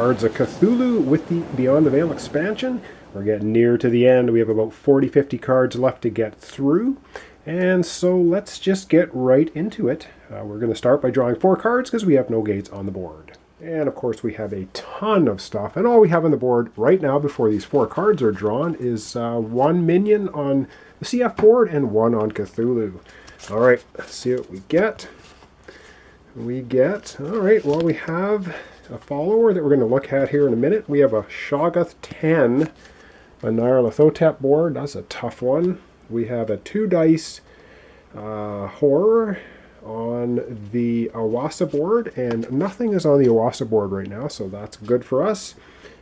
Cards of Cthulhu with the Beyond the Veil expansion. We're getting near to the end. We have about 40-50 cards left to get through. And so let's just get right into it. We're going to start by drawing 4 cards because we have no gates on the board. And of course we have a ton of stuff. And all we have on the board right now before these 4 cards are drawn is 1 minion on the CF board and 1 on Cthulhu. All right, let's see what we get. All right, well, we have a follower that we're going to look at here in a minute. We have a Shoggoth 10 on Nyarlathotep board. That's a tough one. We have a 2 dice horror on the Awasa board, and nothing is on the Awasa board right now, so that's good for us.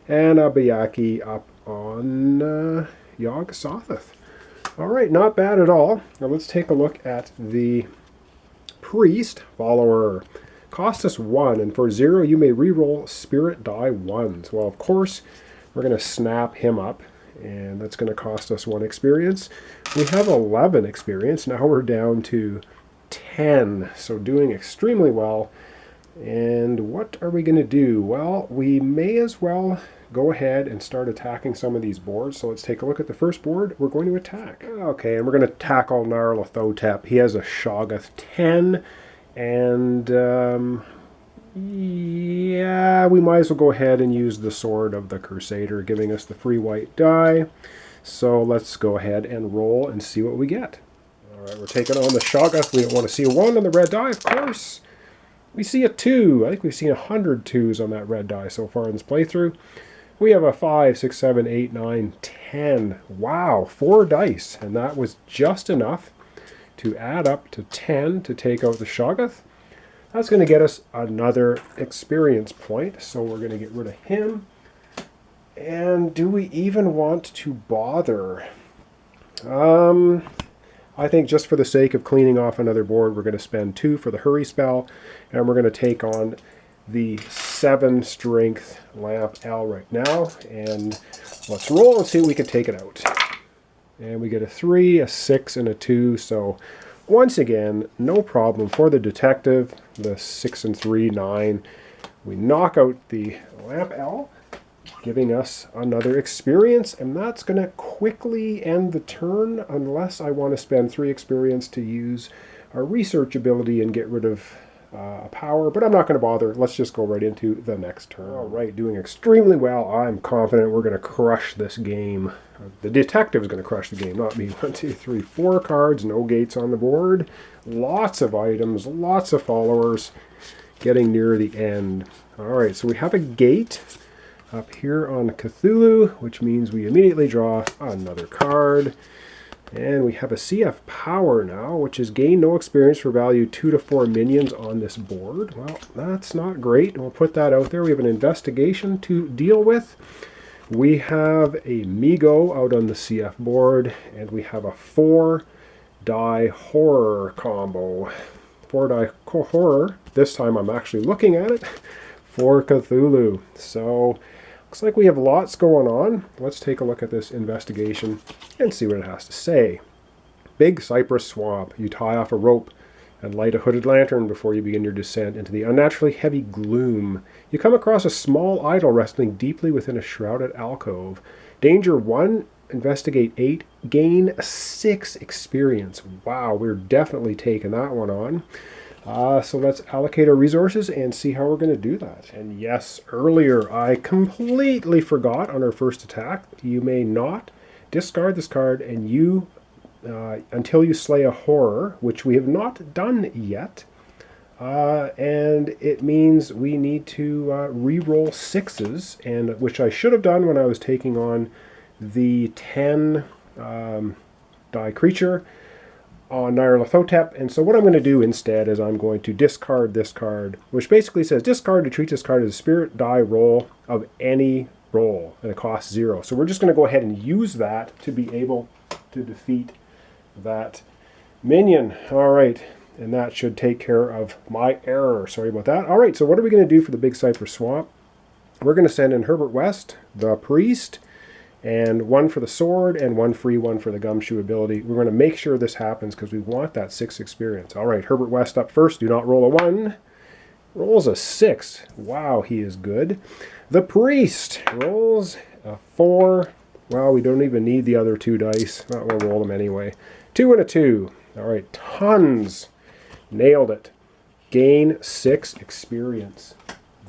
And a Bayaki up on Yog Sothoth. All right, not bad at all. Now let's take a look at the Priest follower. Cost us 1, and for 0 you may reroll spirit die 1s. Well, of course, we're going to snap him up, and that's going to cost us 1 experience. We have 11 experience. Now we're down to 10, so doing extremely well. And what are we going to do? Well, we may as well go ahead and start attacking some of these boards. So let's take a look at the first board we're going to attack. Okay, and we're going to tackle Nyarlathotep. He has a Shoggoth 10, and yeah, we might as well go ahead and use the Sword of the Crusader, giving us the free white die. So let's go ahead and roll and see what we get. All right, we're taking on the Shoggoth. We don't want to see a 1 on the red die, of course. We see a 2. I think we've seen 100 2s on that red die so far in this playthrough. We have a 5, 6, 7, 8, 9, 10. Wow, 4 dice. And that was just enough to add up to 10 to take out the Shoggoth. That's going to get us another experience point. So we're going to get rid of him. And do we even want to bother? I think just for the sake of cleaning off another board, we're going to spend 2 for the hurry spell. And we're going to take on the 7 strength Lamp L right now, and let's roll and see if we can take it out. And we get a 3, a 6, and a 2, so once again, no problem for the detective. The 6 and 3, 9. We knock out the Lamp L, giving us another experience, and that's going to quickly end the turn unless I want to spend 3 experience to use our research ability and get rid of a power, but I'm not going to bother. Let's just go right into the next turn. All right, doing extremely well. I'm confident we're going to crush this game. The detective is going to crush the game, not me. 1, 2, 3, 4 cards, no gates on the board. Lots of items, lots of followers. Getting near the end. All right, so we have a gate up here on Cthulhu, which means we immediately draw another card. And we have a CF power now, which is gain no experience for value 2 to 4 minions on this board. Well, that's not great. We'll put that out there. We have an investigation to deal with. We have a Migo out on the CF board, and we have a 4 die horror combo. 4 die horror. This time I'm actually looking at it for Cthulhu. So looks like we have lots going on. Let's take a look at this investigation and see what it has to say. Big cypress swamp. You tie off a rope and light a hooded lantern before you begin your descent into the unnaturally heavy gloom. You come across a small idol resting deeply within a shrouded alcove. Danger 1, investigate 8, gain 6 experience. Wow, we're definitely taking that one on. So let's allocate our resources and see how we're going to do that. And yes, earlier I completely forgot on our first attack. You may not discard this card and you until you slay a horror, which we have not done yet. And it means we need to re-roll 6s, and which I should have done when I was taking on the 10 die creature on Nyarlathotep. And so what I'm going to do instead is I'm going to discard this card, which basically says discard to treat this card as a spirit die roll of any roll, and it costs 0. So we're just going to go ahead and use that to be able to defeat that minion. All right, and that should take care of my error. Sorry about that. All right, so what are we going to do for the Big Cypress Swamp? We're going to send in Herbert West, the priest, and 1 for the sword, and 1 free one for the gumshoe ability. We're going to make sure this happens because we want that 6 experience. All right, Herbert West up first. Do not roll a 1. rolls a 6. Wow, he is good. The priest rolls a 4. Well, we don't even need the other 2 dice. Well, we'll roll them anyway. 2 and a 2. All right, tons. Nailed it. Gain 6 experience.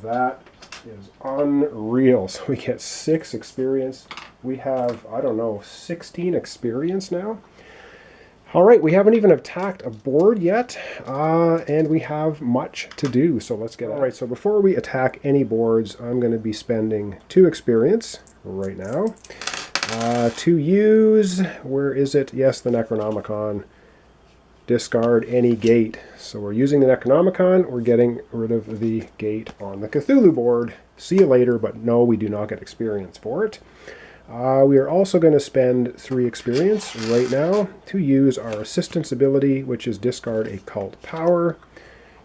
That is unreal. So we get 6 experience. We have, I don't know, 16 experience now. All right, we haven't even attacked a board yet, and we have much to do, so let's get it. All right, so before we attack any boards, I'm going to be spending 2 experience right now. To use, where is it? Yes, the Necronomicon. Discard any gate. So we're using the Necronomicon, we're getting rid of the gate on the Cthulhu board. See you later, but no, we do not get experience for it. We are also going to spend 3 experience right now to use our assistance ability, which is discard a cult power.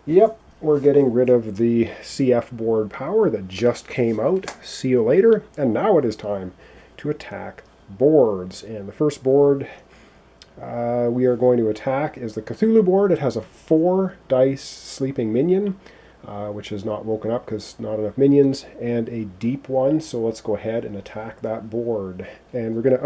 Yep, we're getting rid of the CF board power that just came out. See you later. And now it is time to attack boards. And the first board we are going to attack is the Cthulhu board. It has a 4 dice sleeping minion, which is not woken up because not enough minions, and a deep one. So let's go ahead and attack that board. And we're gonna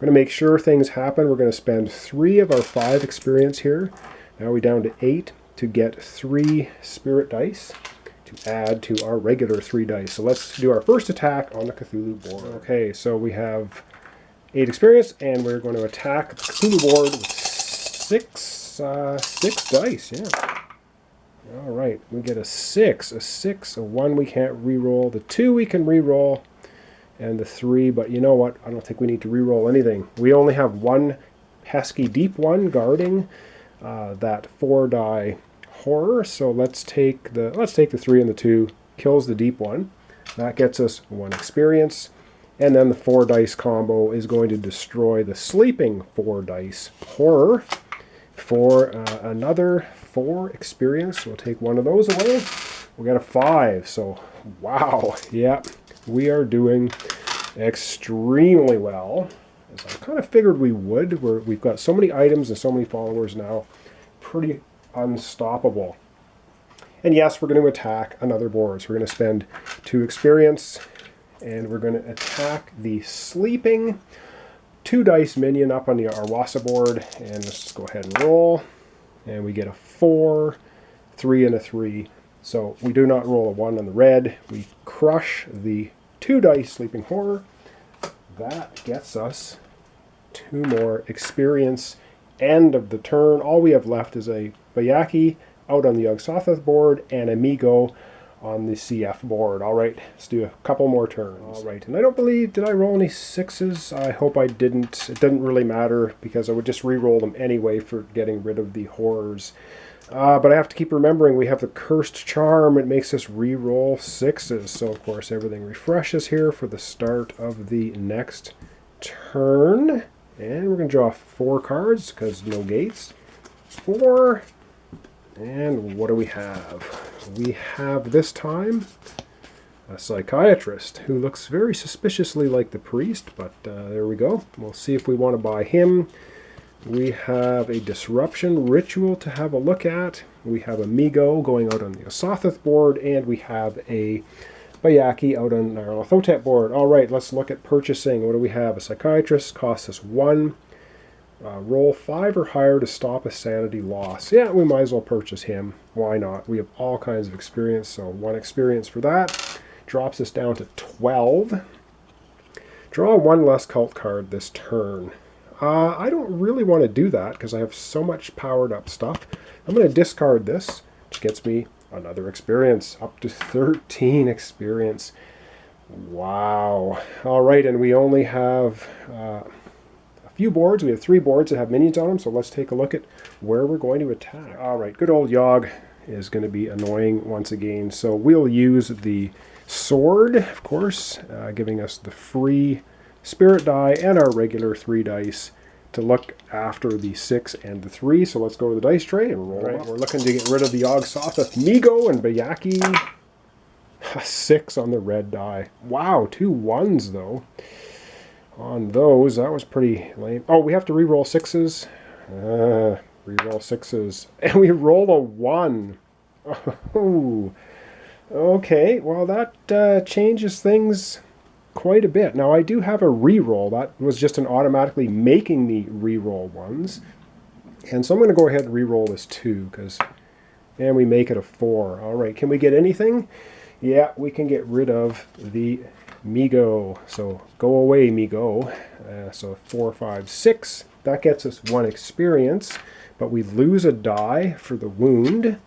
make sure things happen. We're gonna spend 3 of our 5 experience here. Now we're down to 8 to get 3 spirit dice to add to our regular 3 dice. So let's do our first attack on the Cthulhu board. Okay, so we have 8 experience, and we're going to attack the Cthulhu board with 6 dice. Yeah. All right, we get a 6, a 1 we can't re-roll, the 2 we can re-roll, and the 3, but you know what? I don't think we need to re-roll anything. We only have 1 pesky deep one guarding that 4 die horror, so let's take the 3 and the 2, kills the deep one. That gets us 1 experience. And then the 4 dice combo is going to destroy the sleeping 4 dice horror for another 4 experience. We'll take 1 of those away. We got a 5. So, wow. Yeah, we are doing extremely well, as I kind of figured we would. We've got so many items and so many followers now. Pretty unstoppable. And yes, we're going to attack another board. So we're going to spend 2 experience. And we're going to attack the sleeping 2 dice minion up on the Arwasa board. And let's just go ahead and roll. And we get a 4, 3, and a 3. So we do not roll a 1 on the red. We crush the 2 dice sleeping horror. That gets us 2 more experience. End of the turn. All we have left is a Bayaki out on the Yog-Sothoth board and a Migo on the CF board. All right, let's do a couple more turns. All right, and I don't believe, did I roll any 6s? I hope I didn't. It didn't really matter because I would just re-roll them anyway for getting rid of the horrors. But I have to keep remembering we have the Cursed Charm. It makes us re-roll 6s. So, of course, everything refreshes here for the start of the next turn. And we're going to draw 4 cards because no gates. 4. And what do we have? We have this time a psychiatrist who looks very suspiciously like the priest, but there we go. We'll see if we want to buy him. We have a disruption ritual to have a look at. We have a Migo going out on the Asothoth board, and we have a Bayaki out on our Nyarlathotep board. All right, let's look at purchasing. What do we have? A psychiatrist costs us 1. Roll 5 or higher to stop a sanity loss. Yeah, we might as well purchase him. Why not? We have all kinds of experience, so 1 experience for that. Drops us down to 12. Draw 1 less cult card this turn. I don't really want to do that because I have so much powered up stuff. I'm going to discard this, which gets me another experience, up to 13 experience. Wow. All right, and we only have few boards. We have 3 boards that have minions on them, so let's take a look at where we're going to attack. All right, good old Yogg is going to be annoying once again, so we'll use the sword, of course, giving us the free spirit die and our regular 3 dice to look after the 6 and the 3. So let's go to the dice tray and roll. Right, we're looking to get rid of the Yog-Sothoth Migo and Bayaki. 6 on the red die. Wow, 2 1s though. On those, that was pretty lame. Oh, we have to re-roll 6s. Re-roll 6s. And we roll a 1. Oh, okay. Well, that changes things quite a bit. Now, I do have a reroll. That was just an automatically making me reroll ones. And so I'm going to go ahead and reroll this 2, and we make it a 4. All right, can we get anything? Yeah, we can get rid of the Migo. So go away, Migo. So 4, 5, 6. That gets us 1 experience, but we lose a die for the wound.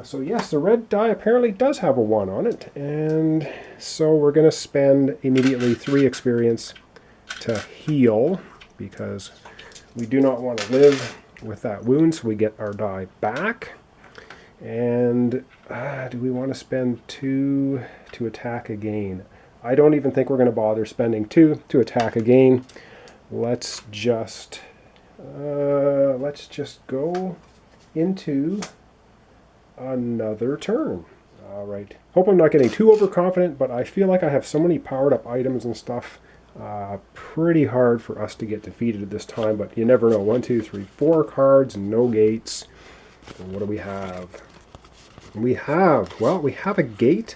So yes, the red die apparently does have a 1 on it, and so we're going to spend immediately 3 experience to heal, because we do not want to live with that wound, so we get our die back. And do we want to spend 2 to attack again? I don't even think we're going to bother spending 2 to attack again. Let's just go into another turn. All right. Hope I'm not getting too overconfident, but I feel like I have so many powered up items and stuff. Pretty hard for us to get defeated at this time, but you never know. 1, 2, 3, 4 cards, no gates. And what do we have? We have a gate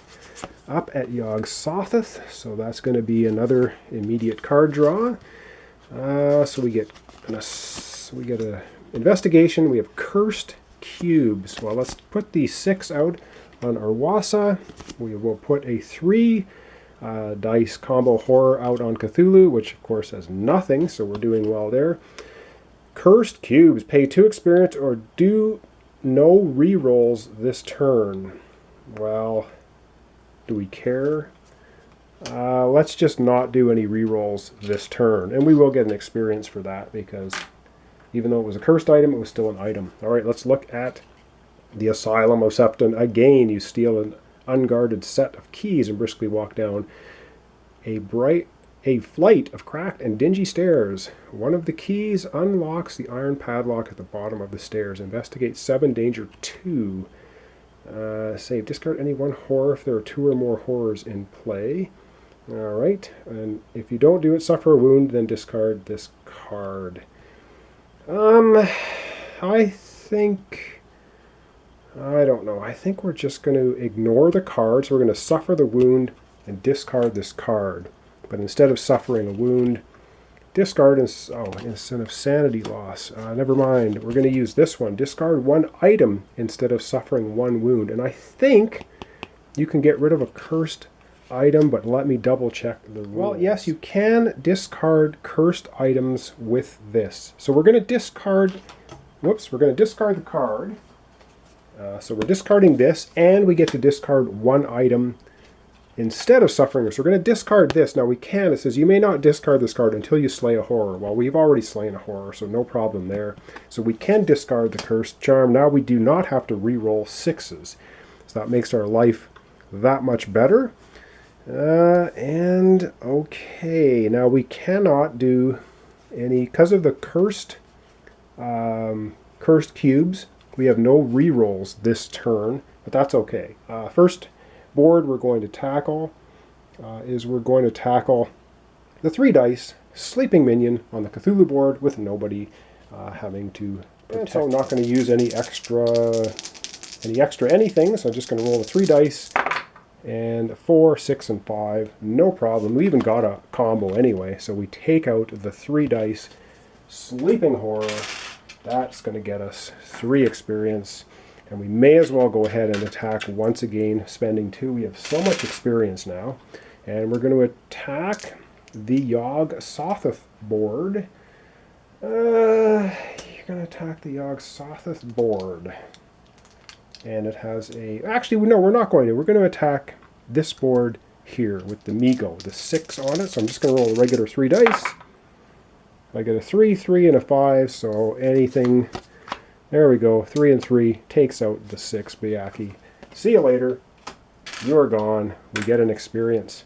up at Yog-Sothoth, so that's going to be another immediate card draw. So we get a investigation. We have cursed cubes. Well, let's put the 6 out on Urwasa. We will put a 3 dice combo horror out on Cthulhu, which of course has nothing, so we're doing well there. Cursed cubes. Pay 2 experience or do no rerolls this turn. Well, do we care? Let's just not do any rerolls this turn, and we will get an experience for that, because even though it was a cursed item, it was still an item. All right, let's look at the Asylum of Septon. Again, you steal an unguarded set of keys and briskly walk down a flight of cracked and dingy stairs. One of the keys unlocks the iron padlock at the bottom of the stairs. Investigate 7, danger 2. Save, discard any 1 horror if there are 2 or more horrors in play. All right, and if you don't do it, suffer a wound, then discard this card. I don't know. I think we're just going to ignore the cards. We're going to suffer the wound and discard this card. But instead of suffering a wound, discard instead of sanity loss. Never mind. We're going to use this one. Discard 1 item instead of suffering 1 wound. And I think you can get rid of a cursed item, but let me double check the rules. Well, yes, you can discard cursed items with this. So we're going to discard, we're going to discard the card. So we're discarding this, and we get to discard 1 item instead of suffering it. So we're going to discard this. Now we can, it says you may not discard this card until you slay a horror. Well, we've already slain a horror, so no problem there. So we can discard the cursed charm. Now we do not have to re-roll 6s. So that makes our life that much better. And okay, now we cannot do any, because of the cursed cubes, we have no re-rolls this turn, but that's okay. First board we're going to tackle we're going to tackle the 3 dice sleeping minion on the Cthulhu board with nobody having to protect. And so I'm not going to use any extra anything, so I'm just going to roll the 3 dice. And 4, 6, and 5, no problem. We even got a combo anyway, so we take out the 3 dice sleeping horror. That's going to get us 3 experience, and we may as well go ahead and attack once again, spending 2. We have so much experience now, and we're going to attack the Yog-Sothoth board. You're going to attack the Yog-Sothoth board. And it has a... Actually, no, we're not going to. We're going to attack this board here with the Migo, the 6 on it. So I'm just going to roll a regular 3 dice. I get a 3, 3, and a 5, so anything... There we go. 3 and 3 takes out the 6, Bayaki. See you later. You're gone. We get an experience.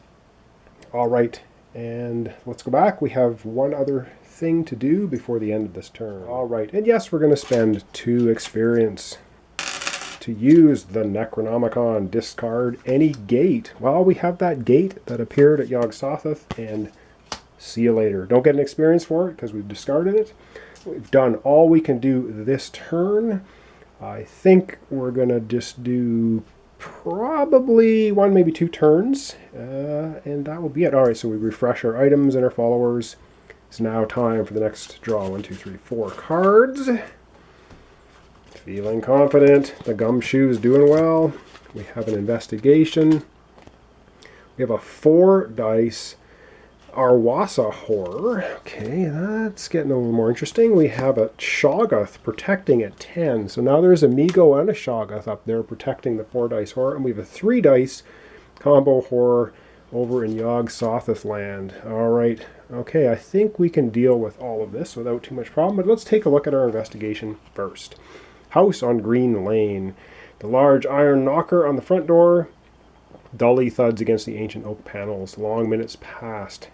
All right, and let's go back. We have 1 other thing to do before the end of this turn. All right, and yes, we're going to spend 2 experience to use the Necronomicon. Discard any gate. Well, we have that gate that appeared at Yog-Sothoth, and see you later. Don't get an experience for it because we've discarded it. We've done all we can do this turn. I think we're going to just do probably 1, maybe 2 turns, and that will be it. All right, so we refresh our items and our followers. It's now time for the next draw. 1, 2, 3, 4 cards. Feeling confident. The gumshoe is doing well. We have an investigation. We have a 4 dice Arwasa horror. Okay, that's getting a little more interesting. We have a Shoggoth protecting at 10. So now there's a Migo and a Shoggoth up there protecting the 4 dice horror. And we have a 3 dice combo horror over in Yog Sothoth land. All right. Okay, I think we can deal with all of this without too much problem. But let's take a look at our investigation first. House on Green Lane. The large iron knocker on the front door dully thuds against the ancient oak panels. Long minutes passed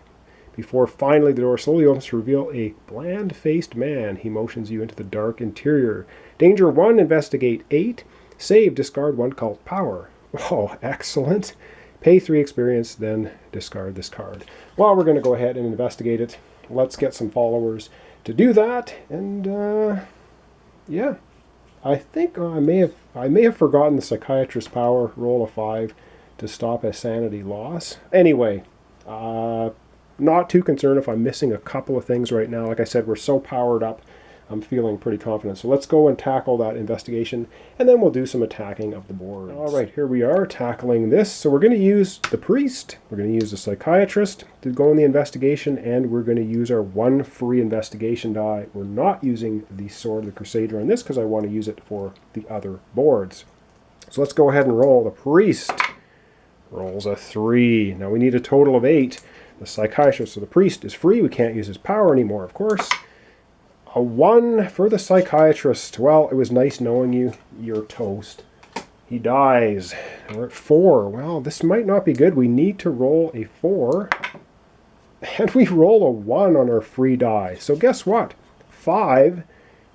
before finally the door slowly opens to reveal a bland-faced man. He motions you into the dark interior. Danger 1, investigate 8. Save, discard 1 cult power. Oh, excellent. Pay 3 experience, then discard this card. Well, we're going to go ahead and investigate it. Let's get some followers to do that. And, yeah. I think I may have forgotten the psychiatrist power, roll a 5 to stop a sanity loss. Anyway, not too concerned if I'm missing a couple of things right now. Like I said, we're so powered up, I'm feeling pretty confident. So let's go and tackle that investigation, and then we'll do some attacking of the board. All right, here we are tackling this. So we're going to use the priest, we're going to use the psychiatrist to go in the investigation, and we're going to use our 1 free investigation die. We're not using the Sword of the Crusader on this because I want to use it for the other boards. So let's go ahead and roll. The priest rolls a 3. Now we need a total of 8. The psychiatrist, so the priest, is free. We can't use his power anymore, of course. A 1 for the psychiatrist. Well, it was nice knowing you. You're toast. He dies. We're at 4. Well, this might not be good. We need to roll a 4. And we roll a 1 on our free die. So guess what? 5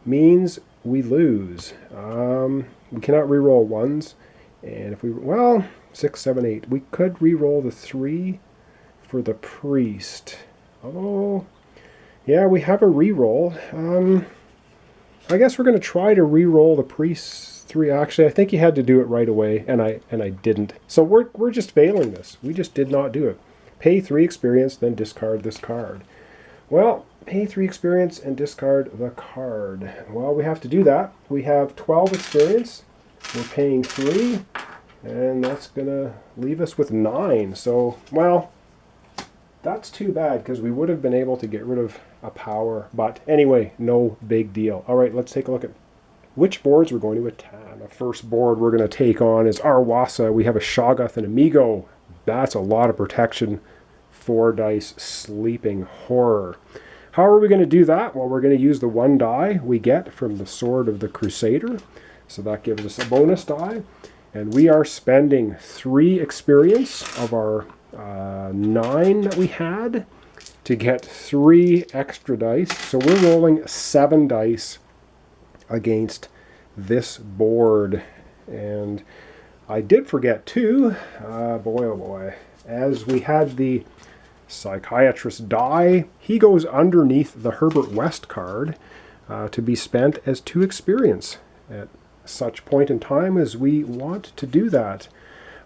means we lose. We cannot re-roll 1s. And if we, well, 6, 7, 8. We could re-roll the 3 for the priest. Oh, yeah, we have a re-roll. I guess we're going to try to re-roll the priest's 3. Actually, I think you had to do it right away, and I didn't. So we're just failing this. We just did not do it. Pay 3 experience, then discard this card. Well, pay 3 experience and discard the card. Well, we have to do that. We have 12 experience. We're paying 3, and that's going to leave us with 9. So, well, that's too bad because we would have been able to get rid of a power. But anyway, no big deal. All right, let's take a look at which boards we're going to attack. The first board we're going to take on is Arwasa. We have a Shoggoth and a Migo. That's a lot of protection. 4 dice sleeping horror. How are we going to do that? Well, we're going to use the 1 die we get from the Sword of the Crusader. So that gives us a bonus die. And we are spending 3 experience of our 9 that we had to get 3 extra dice. So we're rolling 7 dice against this board. And I did forget too, boy oh boy, as we had the psychiatrist die, he goes underneath the Herbert West card to be spent as 2 experience at such point in time as we want to do that.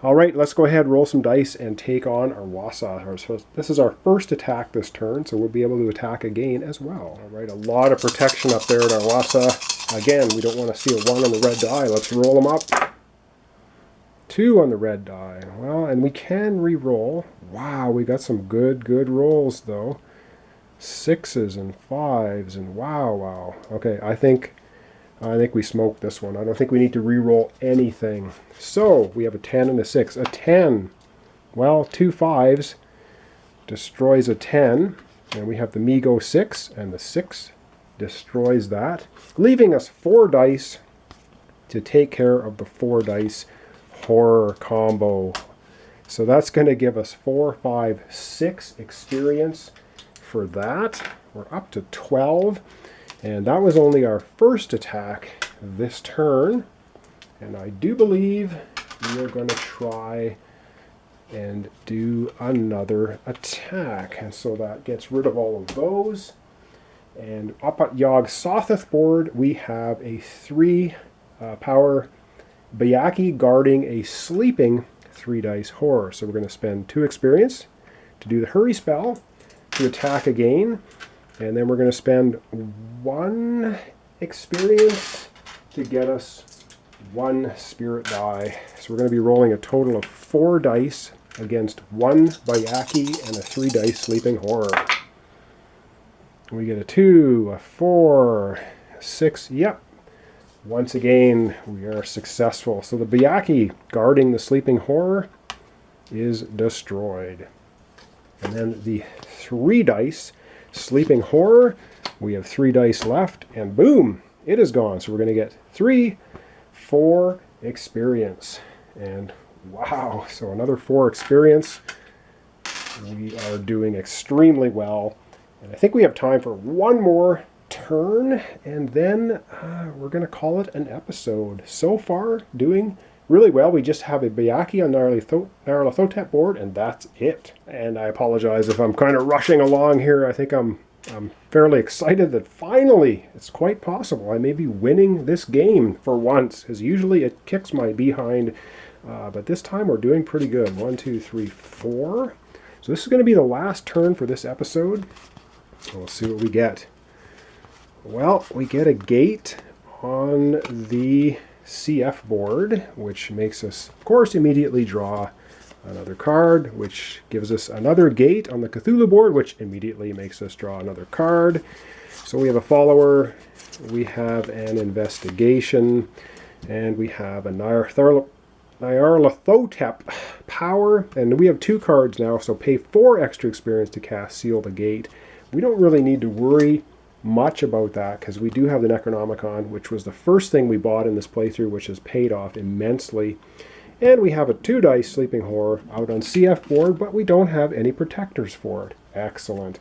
All right, let's go ahead, roll some dice, and take on Arwasa. This is our first attack this turn, so we'll be able to attack again as well. All right, a lot of protection up there at Arwasa. Again, we don't want to see a 1 on the red die. Let's roll them up. 2 on the red die. Well, and we can re-roll. Wow, we got some good rolls, though. 6s and 5s, and wow. Okay, I think we smoked this one. I don't think we need to re-roll anything. So, we have a 10 and a 6. A 10, well, 2 5s destroys a 10. And we have the Migo 6, and the 6 destroys that, leaving us 4 dice to take care of the 4 dice horror combo. So that's going to give us 4, 5, 6 experience for that. We're up to 12. And that was only our first attack this turn. And I do believe we are going to try and do another attack. And so that gets rid of all of those. And up at Yog Sothoth board, we have a 3 power Bayaki guarding a sleeping 3 dice horror. So we're going to spend 2 experience to do the hurry spell, to attack again, and then we're going to spend 1 experience to get us 1 spirit die. So we're going to be rolling a total of 4 dice against 1 Bayaki and a 3 dice sleeping horror. We get a 2, a 4, a 6, yep. Once again, we are successful. So the Bayaki guarding the sleeping horror is destroyed. And then the 3 dice sleeping horror, we have 3 dice left, and boom, it is gone. So we're going to get 3, 4 experience. And wow, so another 4 experience. We are doing extremely well. And I think we have time for 1 more turn, and then we're going to call it an episode. So far, doing really well. We just have a Bayaki on Nyarlathotep board, and that's it. And I apologize if I'm kind of rushing along here. I think I'm fairly excited that finally, it's quite possible, I may be winning this game for once, because usually it kicks my behind, but this time we're doing pretty good. 1, 2, 3, 4. So this is going to be the last turn for this episode. We'll see what we get. Well, we get a gate on the CF board, which makes us, of course, immediately draw another card, which gives us another gate on the Cthulhu board, which immediately makes us draw another card. So we have a follower, we have an investigation, and we have a Nyarlathotep power, and we have 2 cards now, so pay 4 extra experience to cast Seal the Gate. We don't really need to worry much about that because we do have the Necronomicon, which was the first thing we bought in this playthrough, which has paid off immensely. And we have a 2 dice sleeping horror out on CF board, but we don't have any protectors for it. Excellent.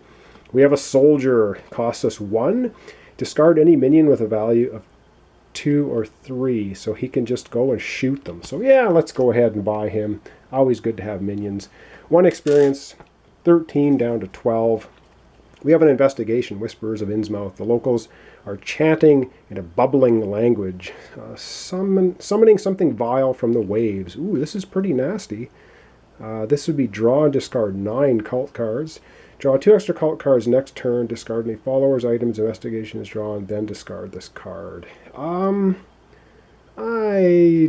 We have a soldier, costs us 1. Discard any minion with a value of 2 or 3, so he can just go and shoot them. So yeah, let's go ahead and buy him. Always good to have minions. 1 experience, 13 down to 12. We have an investigation, Whispers of Innsmouth. The locals are chanting in a bubbling language, summoning something vile from the waves. Ooh, this is pretty nasty. This would be draw and discard 9 cult cards. Draw 2 extra cult cards next turn, discard any followers, items, investigation is drawn, then discard this card. I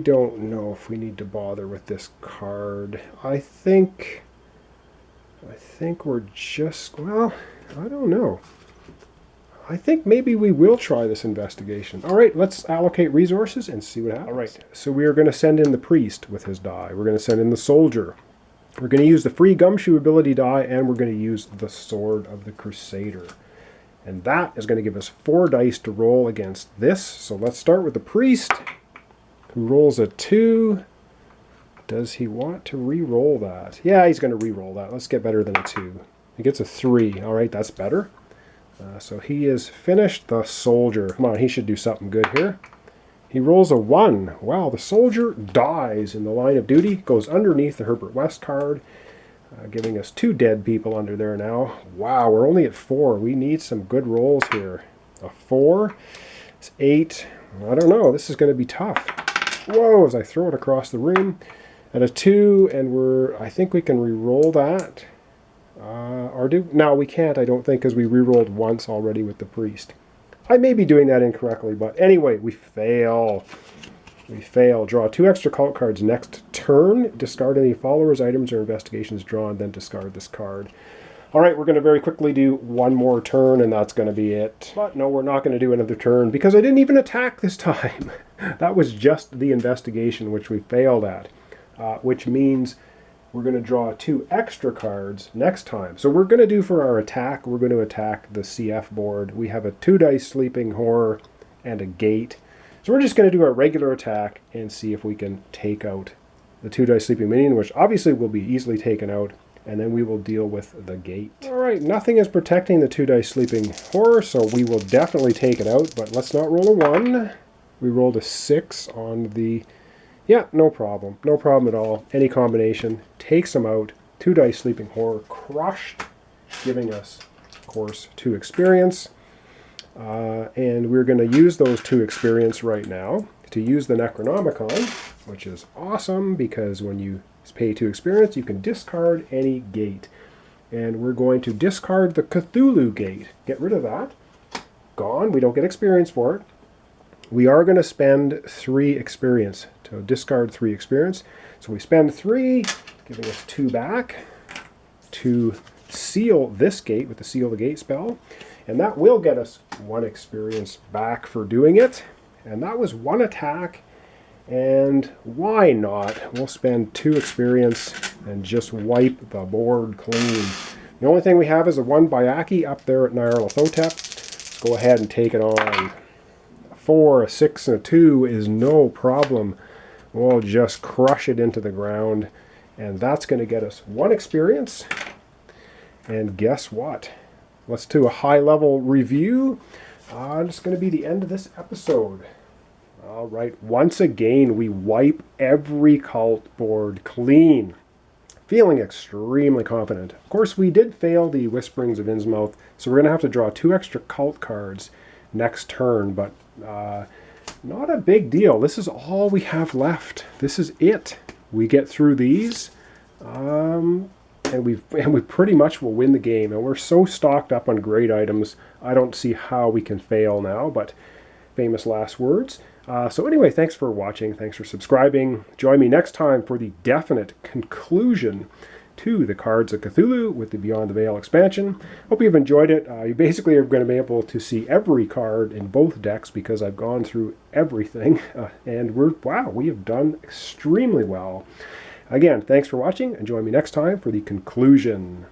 don't know if we need to bother with this card. I think we're just, well, I don't know. I think maybe we will try this investigation. All right, let's allocate resources and see what happens. All right, so we are going to send in the priest with his die. We're going to send in the soldier. We're going to use the free gumshoe ability die, and we're going to use the sword of the crusader. And that is going to give us 4 dice to roll against this. So let's start with the priest, who rolls a 2. Does he want to re-roll that? Yeah, he's going to re-roll that. Let's get better than a 2. He gets a 3. All right, that's better. So he is finished the soldier. Come on, he should do something good here. He rolls a 1. Wow, the soldier dies in the line of duty. Goes underneath the Herbert West card, giving us 2 dead people under there now. Wow, we're only at 4. We need some good rolls here. A 4. It's 8. I don't know. This is going to be tough. Whoa, as I throw it across the room. At a 2, and I think we can re-roll that. No, we can't, I don't think, because we re-rolled once already with the priest. I may be doing that incorrectly, but anyway, we fail. We fail. Draw 2 extra cult cards next turn. Discard any followers, items, or investigations drawn, then discard this card. All right, we're going to very quickly do 1 more turn, and that's going to be it. But no, we're not going to do another turn, because I didn't even attack this time. That was just the investigation, which we failed at, which means we're going to draw 2 extra cards next time. So we're going to do for our attack, we're going to attack the CF board. We have a 2 dice sleeping horror and a gate. So we're just going to do our regular attack and see if we can take out the 2 dice sleeping minion, which obviously will be easily taken out, and then we will deal with the gate. All right, nothing is protecting the 2 dice sleeping horror, so we will definitely take it out, but let's not roll a 1. We rolled a 6 on the... Yeah, no problem. No problem at all. Any combination takes them out. 2 dice sleeping horror crushed, giving us, of course, 2 experience. And we're going to use those 2 experience right now to use the Necronomicon, which is awesome because when you pay 2 experience, you can discard any gate. And we're going to discard the Cthulhu gate. Get rid of that. Gone. We don't get experience for it. We are going to spend 3 experience to discard 3 experience. So we spend 3, giving us 2 back to seal this gate with the Seal the Gate spell. And that will get us 1 experience back for doing it. And that was 1 attack. And why not? We'll spend 2 experience and just wipe the board clean. The only thing we have is a 1 Bayaki up there at Nyarlathotep. Let's go ahead and take it on. A 4, a 6, and a 2 is no problem. We'll just crush it into the ground. And that's going to get us 1 experience. And guess what? Let's do a high-level review. It's going to be the end of this episode. All right, once again, we wipe every cult board clean. Feeling extremely confident. Of course, we did fail the Whisperings of Innsmouth, so we're going to have to draw 2 extra cult cards next turn, but not a big deal. This is all we have left. This is it. We get through these, and we pretty much will win the game. And we're so stocked up on great items, I don't see how we can fail now, but famous last words. So anyway, thanks for watching. Thanks for subscribing. Join me next time for the definite conclusion to the Cards of Cthulhu with the Beyond the Veil expansion. Hope you've enjoyed it. You basically are going to be able to see every card in both decks because I've gone through everything. And we have done extremely well. Again, thanks for watching and join me next time for the conclusion.